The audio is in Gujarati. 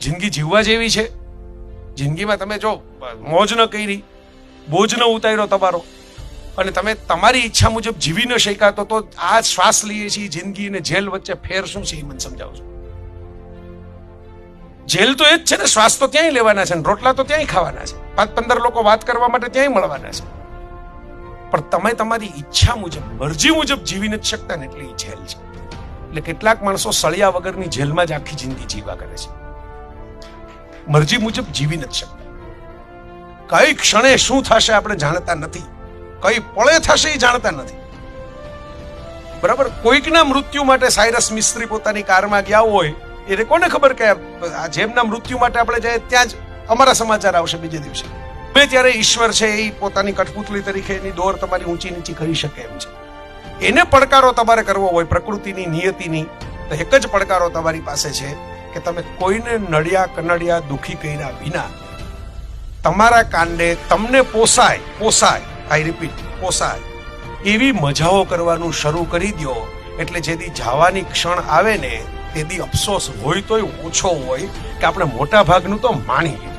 જિંદગી જીવવા જેવી છે. જિંદગીમાં તમે જો મોજ ન કરી, બોજ ન ઉતાર્યો તમારો, અને તમે તમારી ઈચ્છા મુજબ જીવી ન શક્યા, તો આ શ્વાસ લઈએ છીએ જિંદગી અને જેલ વચ્ચે ફેર શું છે એ મને સમજાવજો. જેલ તો એ જ છે ને, શ્વાસ તો ત્યાંય લેવાના છે ને રોટલા તો ત્યાંય ખાવાના છે, 5-15 લોકો વાત કરવા માટે ત્યાંય મળવાના છે. પણ તમે તમારી ઈચ્છા મુજબ, મરજી મુજબ જીવી નથી શકતા ને, એટલે એ જેલ છે. એટલે કેટલાક માણસો સળિયા વગરની જેલમાં જ આખી જિંદગી જીવા કરે છે. મરજી મુજબ જીવી નથી શકતા. કઈ ક્ષણે શું થશે આપણે જાણતા નથી, કઈ પળે થશે એ જાણતા નથી. બરાબર. કોઈકના મૃત્યુ માટે સાયરસ મિસ્ત્રી પોતાની કારમાં ગયા હોય, એને કોને ખબર કે જેમના મૃત્યુ માટે આપણે જાય ત્યાં જ અમારા સમાચાર આવશે બીજે દિવસે. ત્યારે ઈશ્વર છે એ પોતાની કઠપુતળી તરીકે એની દોર તમારી ઊંચી નીચી કરી શકે એમ છે. એને પડકારો તમારે કરવો હોય પ્રકૃતિની, નિયતિની, તો એક જ પડકારો તમારી પાસે છે કે તમે કોઈને નડ્યા કનડ્યા દુખી કર્યા વિના તમારા કાંડે તમને પોસાય, આઈ રિપીટ, પોસાય એવી મજાઓ કરવાનું શરૂ કરી દો. એટલે જેથી જવાની ક્ષણ આવે ને તેથી અફસોસ હોય તોય ઓછો હોય કે આપણે મોટા ભાગનું તો માણી લીધું.